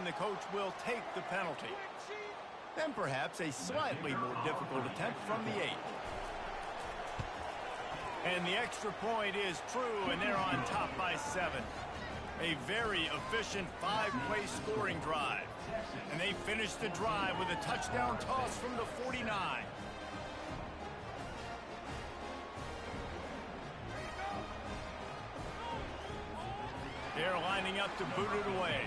the coach will take the penalty. Then perhaps a slightly more difficult attempt from the 8. And the extra point is true, and they're on top by 7. A very efficient 5-play scoring drive. And they finish the drive with a touchdown toss from the 49. They're lining up to boot it away.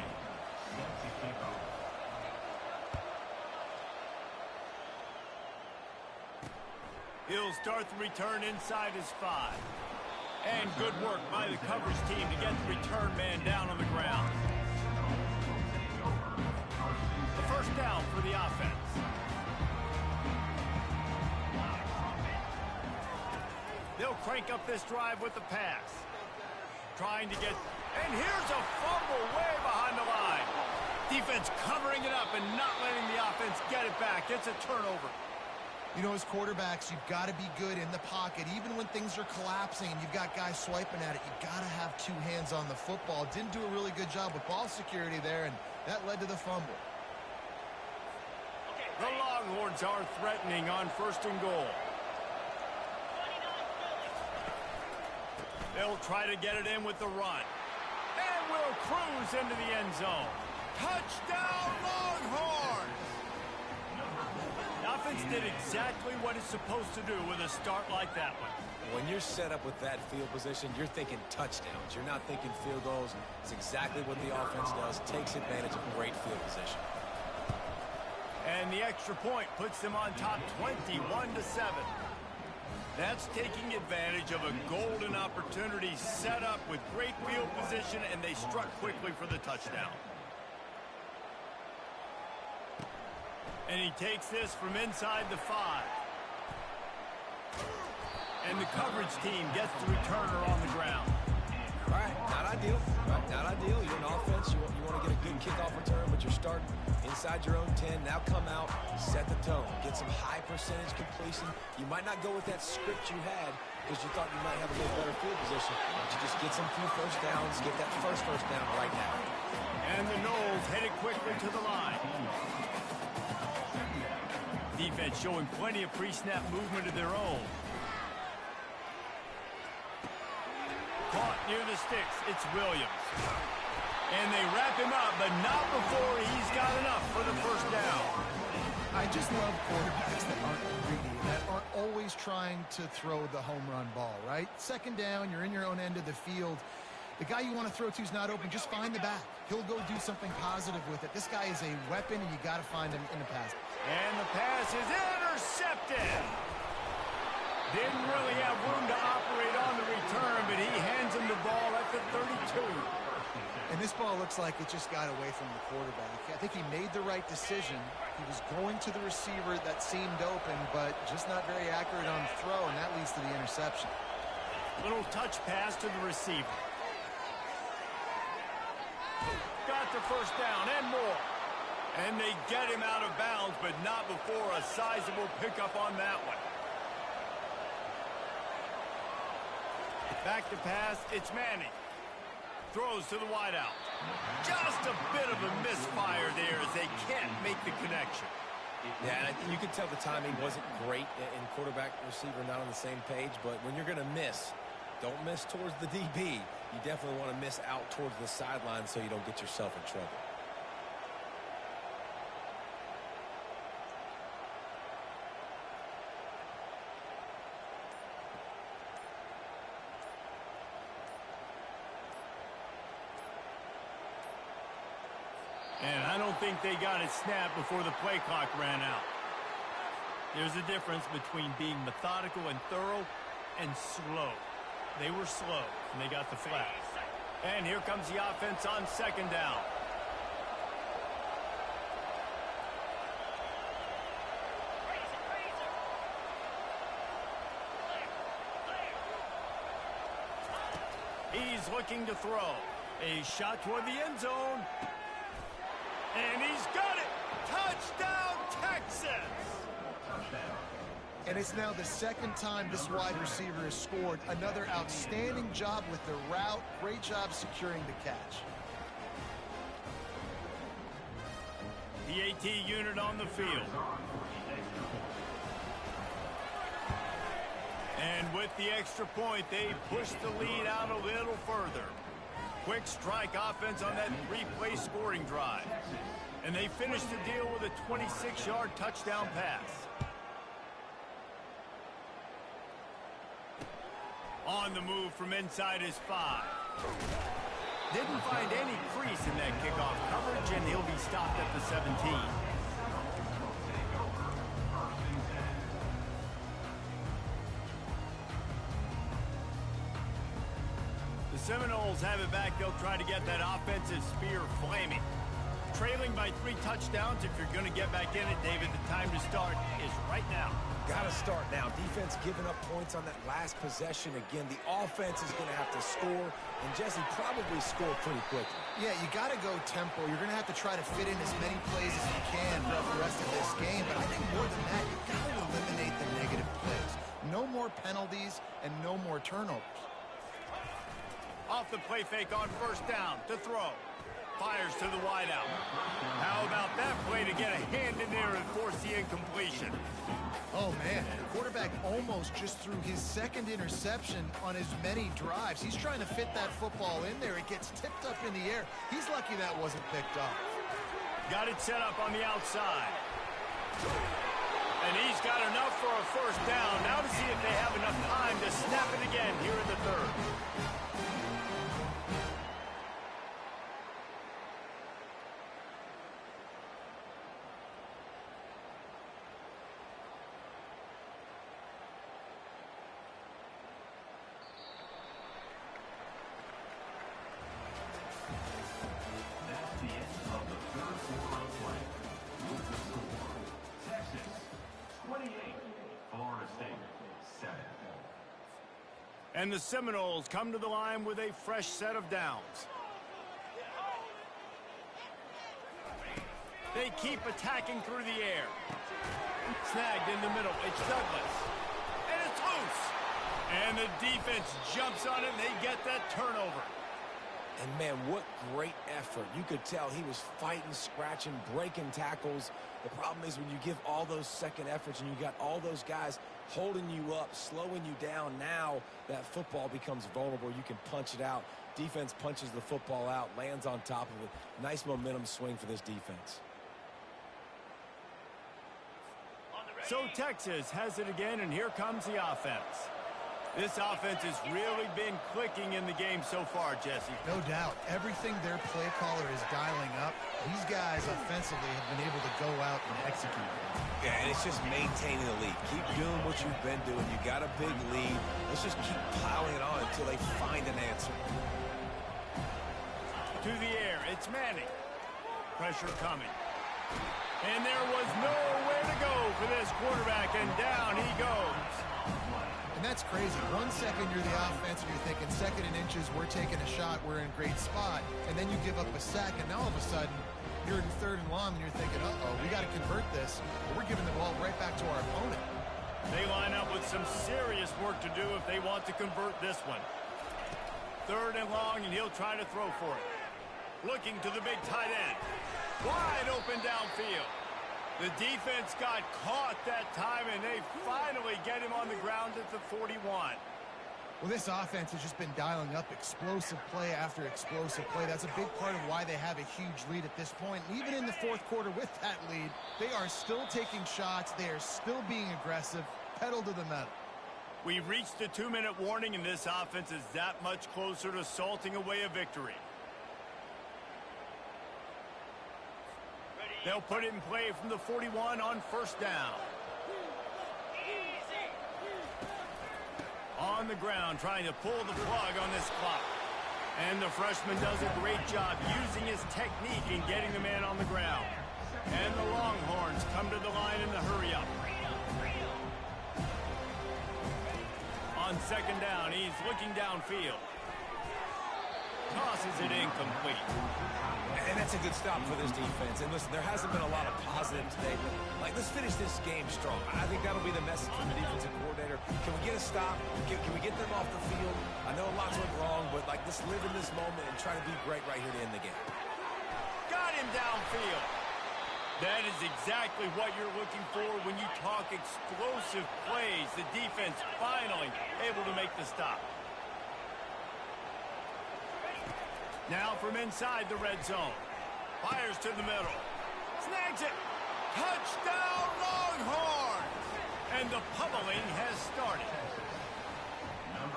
He'll start the return inside his 5. And good work by the coverage team to get the return man down on the ground. The first down for the offense. They'll crank up this drive with the pass. Trying to get... And here's a fumble way behind the line. Defense covering it up and not letting the offense get it back. It's a turnover. You know, as quarterbacks, you've got to be good in the pocket. Even when things are collapsing and you've got guys swiping at it, you've got to have 2 hands on the football. Didn't do a really good job with ball security there, and that led to the fumble. The Longhorns are threatening on 1st and goal. They'll try to get it in with the run. And will cruise into the end zone. Touchdown, Longhorns! The offense did exactly what it's supposed to do with a start like that one. When you're set up with that field position, you're thinking touchdowns. You're not thinking field goals. It's exactly what the offense does. Takes advantage of great field position. And the extra point puts them on top 21-7. That's taking advantage of a golden opportunity set up with great field position, and they struck quickly for the touchdown. And he takes this from inside the 5. And the coverage team gets the returner on the ground. All right, not ideal. Right, not ideal. You're an offense. You want to get a good kickoff return, but you're starting inside your own 10. Now come out, set the tone, get some high percentage completion. You might not go with that script you had because you thought you might have a little better field position, but you just get some few first downs, get that first down right now. And the Noles headed quickly to the line. Defense showing plenty of pre-snap movement of their own. Caught near the sticks. It's Williams. And they wrap him up, but not before he's got enough for the first down. I just love quarterbacks that aren't greedy, that aren't always trying to throw the home run ball, right? 2nd down, you're in your own end of the field. The guy you want to throw to is not open. Just find the back. He'll go do something positive with it. This guy is a weapon, and you got to find him in the pass. And the pass is intercepted. Didn't really have room to operate on the return, but he hands him the ball at the 32. And this ball looks like it just got away from the quarterback. I think he made the right decision. He was going to the receiver that seemed open, but just not very accurate on the throw, and that leads to the interception. Little touch pass to the receiver. Got the first down and more. And they get him out of bounds, but not before a sizable pickup on that one. Back to pass, it's Manning. Throws to the wideout. Just a bit of a misfire there as they can't make the connection. Yeah, and you can tell the timing wasn't great in quarterback receiver not on the same page, but when you're going to miss, don't miss towards the DB. You definitely want to miss out towards the sideline so you don't get yourself in trouble. And I don't think they got it snapped before the play clock ran out. There's a difference between being methodical and thorough and slow. They were slow, and they got the flag. And here comes the offense on 2nd down. He's looking to throw. A shot toward the end zone. And he's got it! Touchdown, Texas! And it's now the 2nd time this wide receiver has scored. Another outstanding job with the route. Great job securing the catch. AT unit on the field. And with the extra point, they push the lead out a little further. Quick strike offense on that three-play scoring drive. And they finish the deal with a 26-yard touchdown pass. On the move from inside his 5. Didn't find any crease in that kickoff coverage, and he'll be stopped at the 17. The Seminoles have it back. They'll try to get that offensive spear flaming. Trailing by 3 touchdowns. If you're going to get back in it, David, the time to start is right now. Got to start now. Defense giving up points on that last possession. Again, the offense is going to have to score, and Jesse probably score pretty quickly. Yeah, you got to go tempo. You're going to have to try to fit in as many plays as you can throughout the rest of this game, but I think more than that, you got to eliminate the negative plays. No more penalties and no more turnovers. Off the play fake on first down to throw. Fires to the wideout. How about that play to get a hand in there and force the incompletion? Oh, man, the quarterback almost just threw his second interception on as many drives. He's trying to fit that football in there. It gets tipped up in the air. He's lucky that wasn't picked up. Got it set up on the outside. And he's got enough for a first down. Now to see if they have enough time to snap it again here in the third. And the Seminoles come to the line with a fresh set of downs. They keep attacking through the air. Snagged in the middle. It's Douglas. And it's loose. And the defense jumps on it, and they get that turnover. And, man, what great effort. You could tell he was fighting, scratching, breaking tackles. The problem is when you give all those second efforts and you got all those guys holding you up, slowing you down, now that football becomes vulnerable. You can punch it out. Defense punches the football out, lands on top of it. Nice momentum swing for this defense. So Texas has it again, and here comes the offense. This offense has really been clicking in the game so far, Jesse. No doubt. Everything their play caller is dialing up, these guys offensively have been able to go out and execute. Yeah, and it's just maintaining the lead. Keep doing what you've been doing. You got a big lead. Let's just keep piling it on until they find an answer. To the air, it's Manning. Pressure coming. And there was nowhere to go for this quarterback, and down he goes. And that's crazy. 1 second you're the offense and you're thinking second and inches, we're taking a shot, we're in a great spot. And then you give up a sack, and now all of a sudden you're in third and long and you're thinking, uh-oh, we got to convert this. But we're giving the ball right back to our opponent. They line up with some serious work to do if they want to convert this one. Third and long, and he'll try to throw for it. Looking to the big tight end. Wide open downfield. The defense got caught that time, and they finally get him on the ground at the 41. Well, this offense has just been dialing up explosive play after explosive play. That's a big part of why they have a huge lead at this point. And even in the fourth quarter with that lead, they are still taking shots. They are still being aggressive, pedal to the metal. We've reached the 2-minute warning, and this offense is that much closer to salting away a victory. They'll put it in play from the 41 on first down. On the ground, trying to pull the plug on this clock. And the freshman does a great job using his technique in getting the man on the ground. And the Longhorns come to the line in the hurry-up. On second down, he's looking downfield. Tosses it incomplete. And that's a good stop for this defense. And listen, there hasn't been a lot of positive today, but like, let's finish this game strong. I think that'll be the message from the defensive coordinator. Can we get a stop? Can we get them off the field? I know lots went wrong, but like, let's live in this moment and try to be great right here to end the game. Got him downfield. That is exactly what you're looking for when you talk explosive plays. The defense finally able to make the stop. Now from inside the red zone. Fires to the middle. Snags it. Touchdown Longhorns! And the pummeling has started.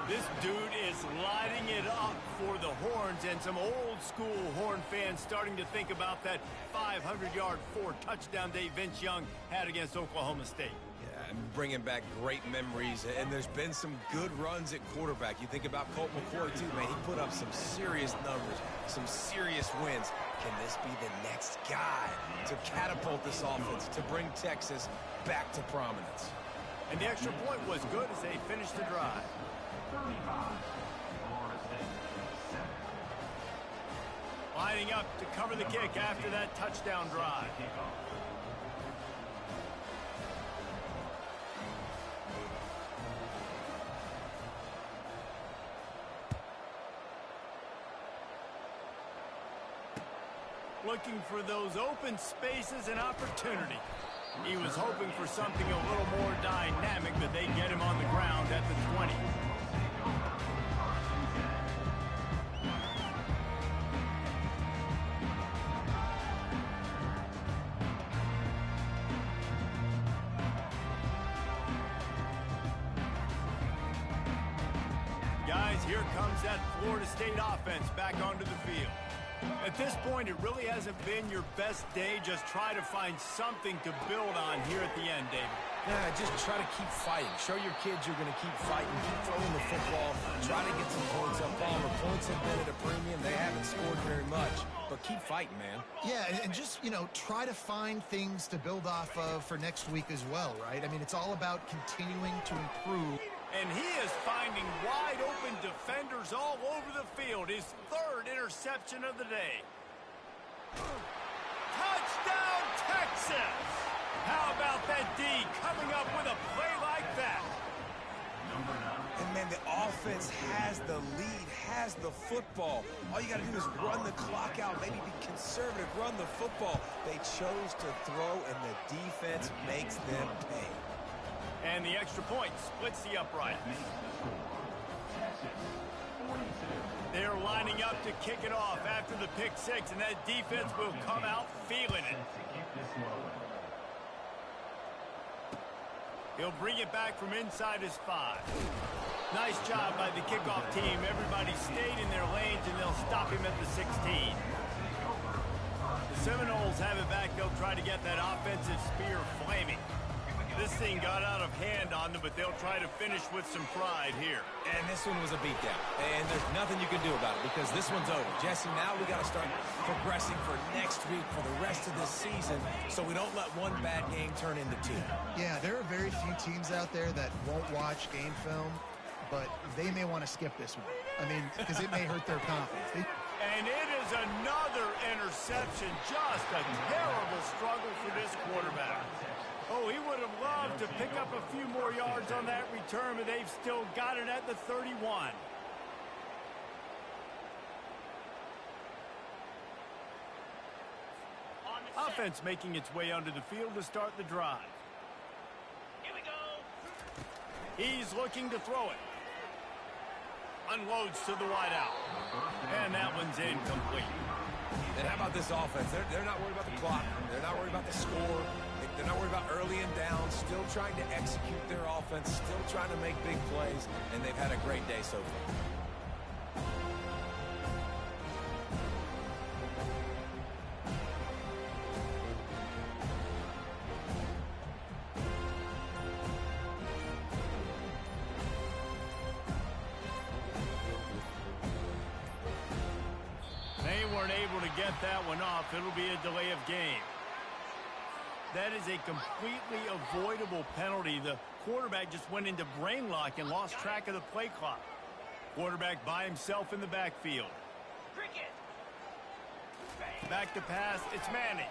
This dude is lighting it up for the Horns, and some old-school Horn fans starting to think about that 500-yard, 4-touchdown day Vince Young had against Oklahoma State. Yeah, and bringing back great memories, and there's been some good runs at quarterback. You think about Colt McCoy, too, man. He put up some serious numbers, some serious wins. Can this be the next guy to catapult this offense, to bring Texas back to prominence? And the extra point was good as they finished the drive. Lining up to cover the kick after that touchdown drive. Looking for those open spaces and opportunity. He was hoping for something a little more dynamic, but they get him on the ground at the 20. Guys, here comes that Florida State offense back onto the field. At this point, it really hasn't been your best day. Just try to find something to build on here at the end, David. Yeah, just try to keep fighting. Show your kids you're going to keep fighting. Keep throwing the football. Try to get some points up. Palmer, points have been at a premium. They haven't scored very much. But keep fighting, man. Yeah, and just, try to find things to build off of for next week as well, right? I mean, it's all about continuing to improve. And he is finding wide-open defenders all over the field. His third interception of the day. Touchdown, Texas! How about that D coming up with a play like that? And, man, the offense has the lead, has the football. All you got to do is run the clock out, maybe be conservative, run the football. They chose to throw, and the defense makes them pay. And the extra point splits the upright. They're lining up to kick it off after the pick six, and that defense will come out feeling it. He'll bring it back from inside his 5. Nice job by the kickoff team. Everybody stayed in their lanes, and they'll stop him at the 16. The Seminoles have it back. They'll try to get that offensive spear flaming. This thing got out of hand on them, but they'll try to finish with some pride here. And this one was a beatdown. And there's nothing you can do about it because this one's over. Jesse, now we got to start progressing for next week for the rest of this season so we don't let one bad game turn into 2. Yeah, there are very few teams out there that won't watch game film, but they may want to skip this one. I mean, because it may hurt their confidence. And it is another interception. Just a terrible struggle for this quarterback. Oh, he would have loved to pick up a few more yards on that return, but they've still got it at the 31. Offense making its way onto the field to start the drive. Here we go. He's looking to throw it. Unloads to the wideout. And that one's incomplete. And how about this offense? They're not worried about the clock. They're not worried about the score. They're not worried about early and down. Still trying to execute their offense. Still trying to make big plays. And they've had a great day so far. They weren't able to get that one off. It'll be a delay of game. That is a completely avoidable penalty. The quarterback just went into brain lock and lost track of the play clock. Quarterback by himself in the backfield. Back to pass. It's Manning.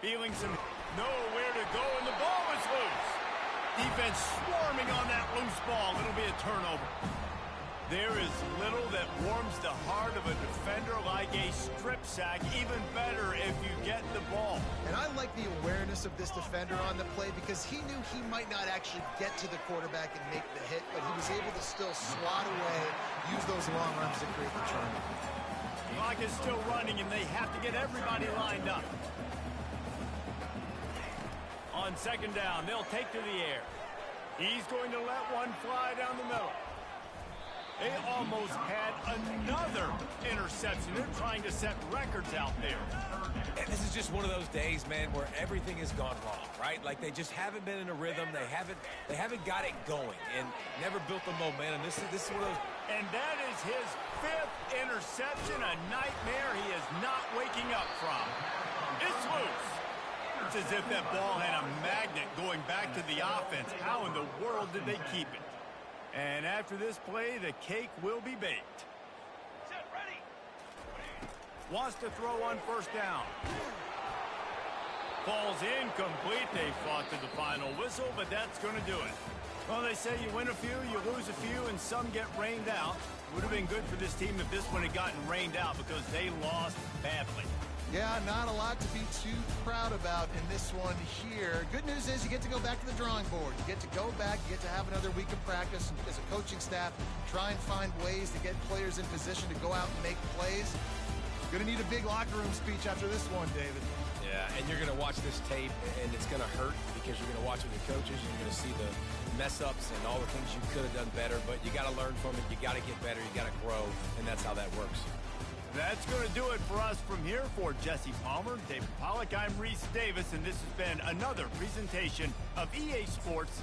Feeling some nowhere to go, and the ball is loose. Defense swarming on that loose ball. It'll be a turnover. There is little that warms the heart of a defender like a strip sack. Even better if you get the ball. And like the awareness of this defender on the play because he knew he might not actually get to the quarterback and make the hit, but he was able to still swat away, use those long arms to create the turnover. The clock is still running, and they have to get everybody lined up. On second down, they'll take to the air. He's going to let one fly down the middle. They almost had another interception. They're trying to set records out there. And this is just one of those days, man, where everything has gone wrong, right? Like they just haven't been in a rhythm. They haven't got it going and never built the momentum. This is one of those. And that is his 5th interception, a nightmare he is not waking up from. It's loose. It's as if that ball had a magnet going back to the offense. How in the world did they keep it? And after this play, the cake will be baked. Set, ready. Wants to throw on first down. Falls incomplete. They fought to the final whistle, but that's going to do it. Well, they say you win a few, you lose a few, and some get rained out. Would have been good for this team if this one had gotten rained out because they lost badly. Yeah, not a lot to be too proud about in this one here. Good news is you get to go back to the drawing board. You get to go back, you get to have another week of practice as a coaching staff, try and find ways to get players in position to go out and make plays. Going to need a big locker room speech after this one, David. Yeah, and you're going to watch this tape, and it's going to hurt because you're going to watch it with your coaches, and you're going to see the mess-ups and all the things you could have done better, but you got to learn from it. You got to get better. You got to grow, and that's how that works. That's going to do it for us from here. For Jesse Palmer, David Pollack, I'm Reese Davis, and this has been another presentation of EA Sports.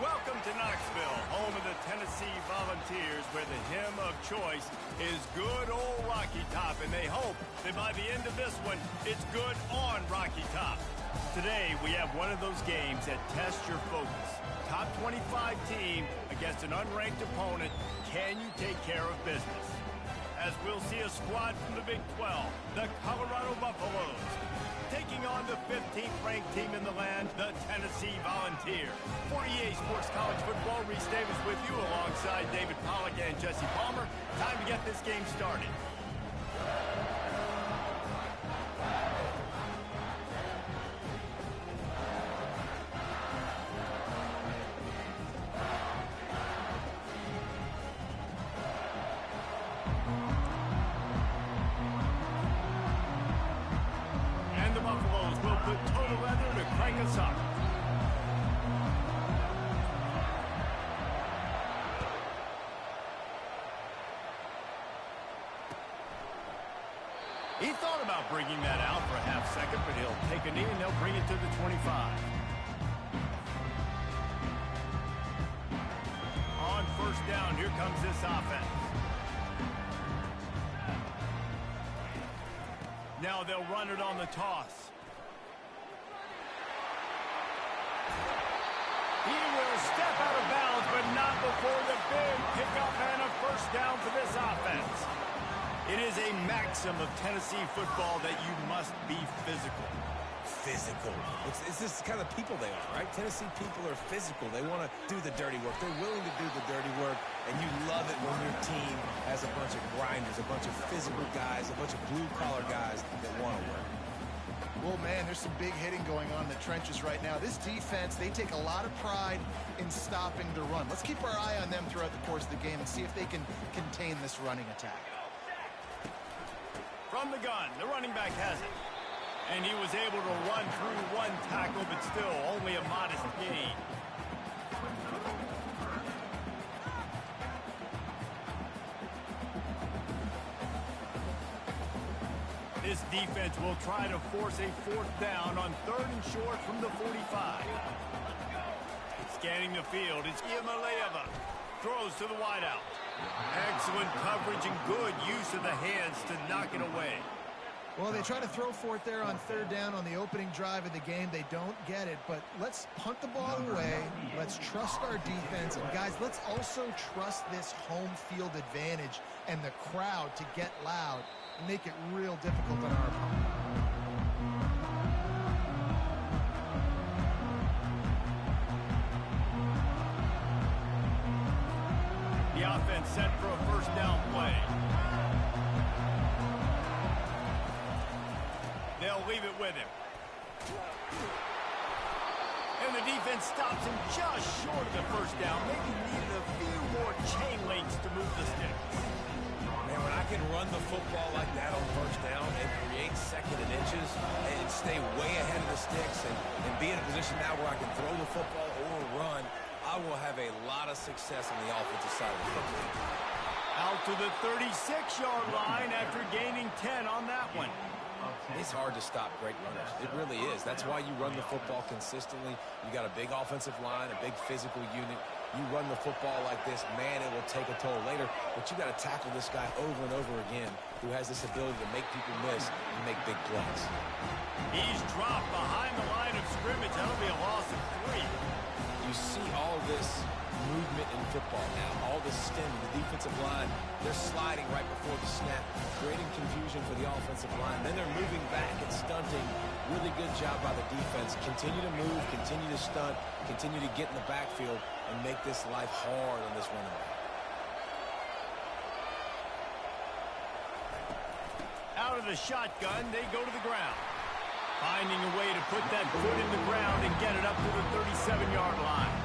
Welcome to Knoxville, home of the Tennessee Volunteers, where the hymn of choice is good old Rocky Top, and they hope that by the end of this one, it's good on Rocky Top. Today, we have one of those games that tests your focus. Top 25 team against an unranked opponent. Can you take care of business? As we'll see a squad from the Big 12, the Colorado Buffaloes, taking on the 15th ranked team in the land, the Tennessee Volunteers. For EA Sports College Football, Reese Davis with you alongside David Pollack and Jesse Palmer. Time to get this game started. Put total leather to crank us up. He thought about bringing that out for a half second, but he'll take a knee and they'll bring it to the 25. On first down, here comes this offense. Now they'll run it on the toss. He will step out of bounds, but not before the big pickup and a first down for this offense. It is a maxim of Tennessee football that you must be physical. Physical. It's this kind of people they are, right? Tennessee people are physical. They want to do the dirty work. They're willing to do the dirty work, and you love it when your team has a bunch of grinders, a bunch of physical guys, a bunch of blue-collar guys that want to work. Well, man, there's some big hitting going on in the trenches right now. This defense, they take a lot of pride in stopping the run. Let's keep our eye on them throughout the course of the game and see if they can contain this running attack. From the gun, the running back has it. And he was able to run through one tackle, but still a modest gain. This defense will try to force a 4th down on 3rd and short from the 45. Scanning the field, it's Ncaa. Throws to the wideout. Excellent coverage and good use of the hands to knock it away. Well, they try to throw for it there on 3rd down on the opening drive of the game. They don't get it, but let's punt the ball away. Let's trust our defense. And, guys, let's also trust this home field advantage and the crowd to get loud and make it real difficult on our opponent. The offense set for a 1st down play. They'll leave it with him. And the defense stops him just short of the 1st down. Maybe needed a few more chain links to move the sticks. Man, when I can run the football like that on 1st down and create 2nd and inches and stay way ahead of the sticks and be in a position now where I can throw the football or run, I will have a lot of success on the offensive side of the football. Out to the 36-yard line after gaining 10 on that one. It's hard to stop great runners. It really is. That's why you run the football consistently. You got a big offensive line, a big physical unit. You run the football like this, man, it will take a toll later. But you got to tackle this guy over and over again who has this ability to make people miss and make big plays. He's dropped behind the line of scrimmage. That'll be a loss of 3. You see all this movement in football now, all this stemming, the defensive line, they're sliding right before the snap, creating confusion for the offensive line. Then they're moving back and stunting. Really good job by the defense. Continue to move, continue to stunt, continue to get in the backfield and make this life hard on this running back. Out of the shotgun, they go to the ground. Finding a way to put that foot in the ground and get it up to the 37-yard line.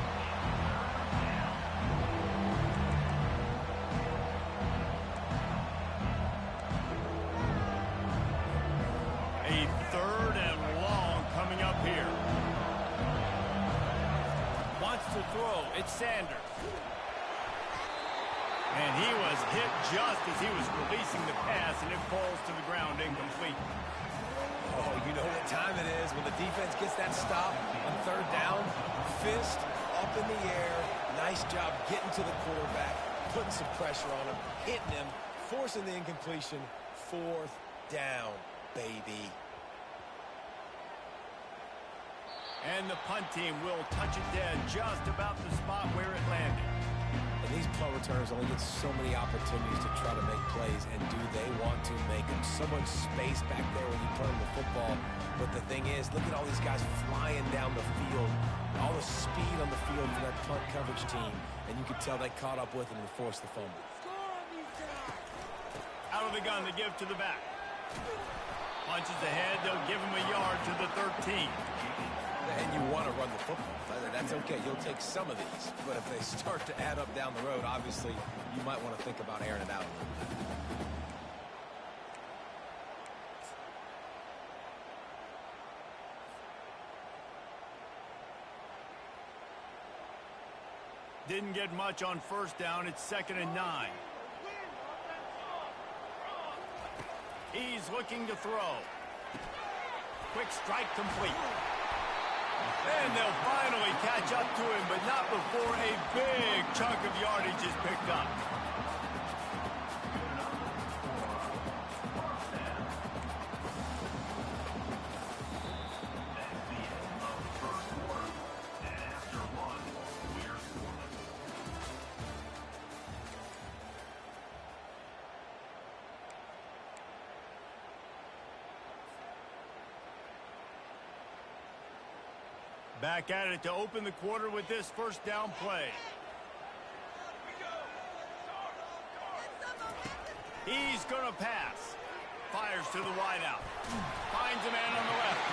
A 3rd and long coming up here. Wants to throw. It's Sanders. And he was hit just as he was releasing the pass, and it falls to the ground incomplete. Oh, you know what time it is when the defense gets that stop on 3rd down. Fist up in the air. Nice job getting to the quarterback, putting some pressure on him, hitting him, forcing the incompletion. 4th down, baby. And the punt team will touch it dead just about the spot where it landed. And these punt returners only get so many opportunities to try to make plays, and do they want to make them? So much space back there when you punt the football. But the thing is, look at all these guys flying down the field, all the speed on the field for that punt coverage team, and you could tell they caught up with him and forced the fumble. Out of the gun, they give to the back. Punches ahead, they'll give him a yard to the 13. And you want to run the football. That's okay. You'll take some of these. But if they start to add up down the road, obviously, you might want to think about airing it out a little bit. Didn't get much on 1st down. It's 2nd and 9. He's looking to throw. Quick strike complete. And they'll finally catch up to him, but not before a big chunk of yardage is picked up. Back at it to open the quarter with this 1st down play. He's going to pass. Fires to the wideout. Finds a man on the left.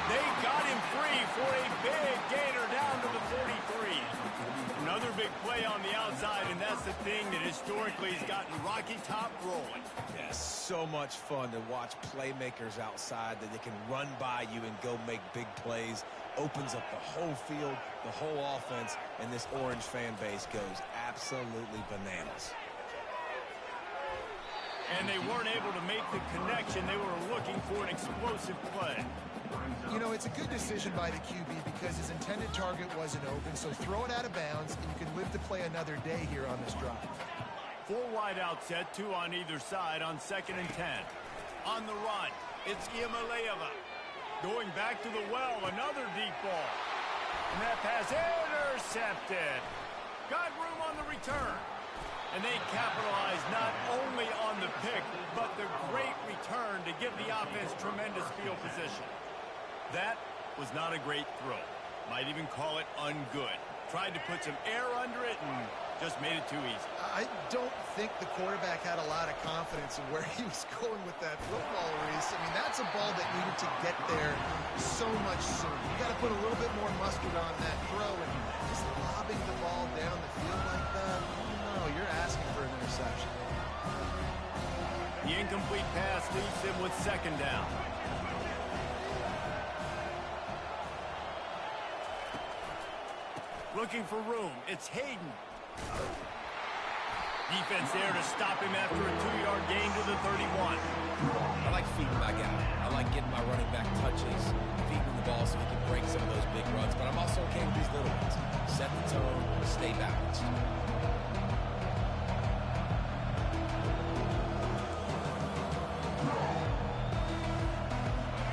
They got him free for a big gainer down to the 43. Another big play on the outside, and that's the thing that historically has gotten Rocky Top rolling. Yeah, so much fun to watch playmakers outside that they can run by you and go make big plays. opens up the whole field, the whole offense, and this Orange fan base goes absolutely bananas. And they weren't able to make the connection. They were looking for an explosive play. You know, it's a good decision by the QB because his intended target wasn't open, so throw it out of bounds, and you can live to play another day here on this drive. 4 wide out set, 2 on either side on 2nd and 10. On the run, it's Ncaa. Going back to the well, another deep ball. And that pass intercepted. Got room on the return. And they capitalized not only on the pick, but the great return to give the offense tremendous field position. That was not a great throw. Might even call it ungood. Tried to put some air under it and just made it too easy. I don't think the quarterback had a lot of confidence in where he was going with that football, Reese. I mean, that's a ball that needed to get there so much sooner. You got to put a little bit more mustard on that throw, and just lobbing the ball down the field like that, no, you're asking for an interception. The incomplete pass leaves him with 2nd down. Looking for room. It's Hayden. Defense there to stop him after a 2-yard gain to the 31. I like feeding my guy. I like getting my running back touches, feeding the ball so he can break some of those big runs, but I'm also okay with these little ones. Set the tone, stay balanced.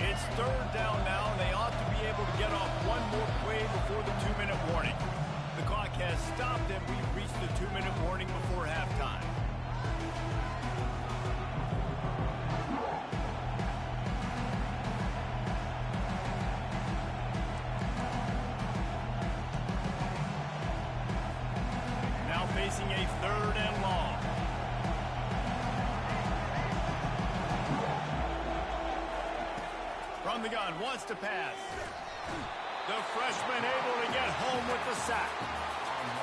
It's 3rd down now, and they ought to be able to get off one more play before the 2-minute warning. The clock has stopped, and we've reached the 2-minute warning before halftime. Now facing a 3rd and long. From the gun, wants to pass. The freshman able to get home with the sack.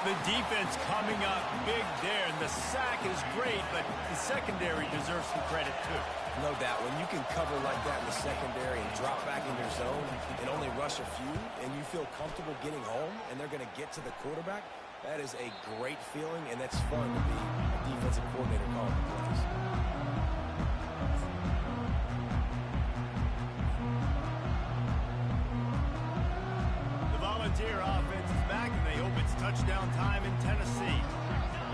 The defense coming up big there, and the sack is great, but the secondary deserves some credit too. No doubt, when you can cover like that in the secondary and drop back in your zone and only rush a few, and you feel comfortable getting home, and they're going to get to the quarterback, that is a great feeling, and that's fun to be a defensive coordinator calling the plays. Volunteer offense is back, and they hope it's touchdown time in Tennessee.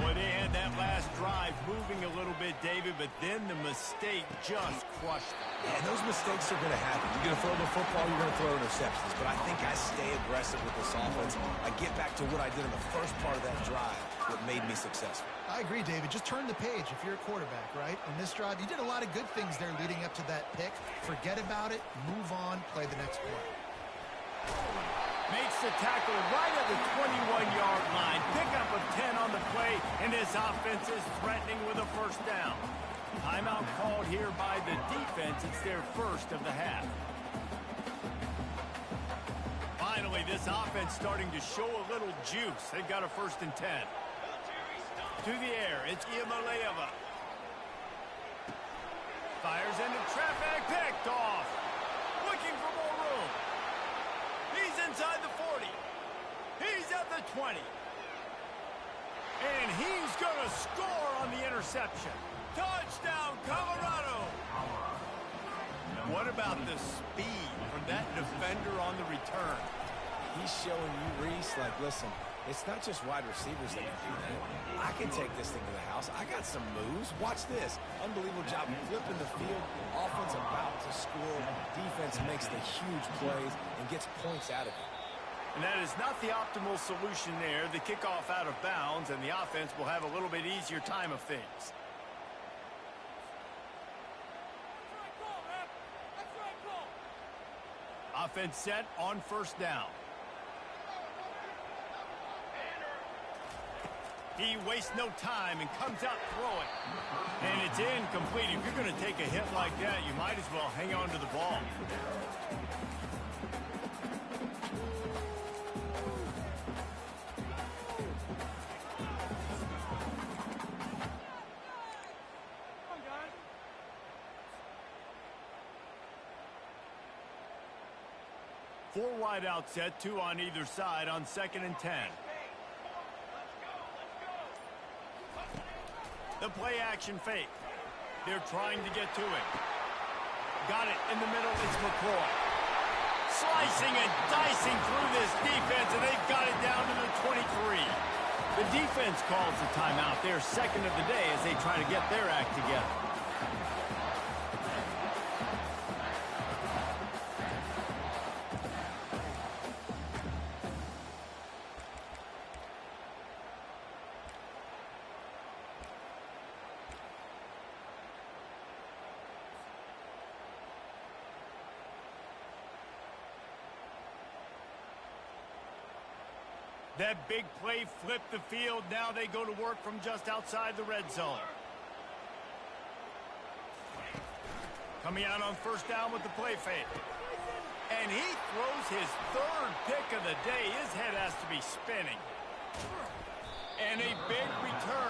Boy, they had that last drive moving a little bit, David, but then the mistake just crushed them. Yeah, those mistakes are going to happen. You're going to throw the football, you're going to throw interceptions, but I think I stay aggressive with this offense. I get back to what I did in the first part of that drive that made me successful. I agree, David. Just turn the page if you're a quarterback, right? In this drive, you did a lot of good things there leading up to that pick. Forget about it, move on, play the next play. Makes the tackle right at the 21-yard line. Pickup of 10 on the play, and his offense is threatening with a 1st down. Timeout called here by the defense. It's their 1st of the half. Finally, this offense starting to show a little juice. They've got a 1st and 10. To the air, it's Ncaa. Fires into traffic, picked off. Looking for more room. He's inside the 40. He's at the 20. And he's going to score on the interception. Touchdown, Colorado. What about the speed from that defender on the return? He's showing you, Reese, like, listen, it's not just wide receivers that can do that. I can take this thing to the house. I got some moves. Watch this. Unbelievable job flipping the field. Offense about to score. Defense makes the huge plays and gets points out of it. And that is not the optimal solution there. The kickoff out of bounds, and the offense will have a little bit easier time of things. Offense set on 1st down. He wastes no time and comes out throwing. And it's incomplete. If you're going to take a hit like that, you might as well hang on to the ball. 4 wide out set, 2 on either side on 2nd and 10. The play action fake. They're trying to get to it. Got it in the middle. It's McCoy. Slicing and dicing through this defense, and they've got it down to the 23. The defense calls the timeout. They're second of the day as they try to get their act together. That big play flipped the field. Now they go to work from just outside the red zone. Coming out on 1st down with the play fake. And he throws his 3rd pick of the day. His head has to be spinning. And a big return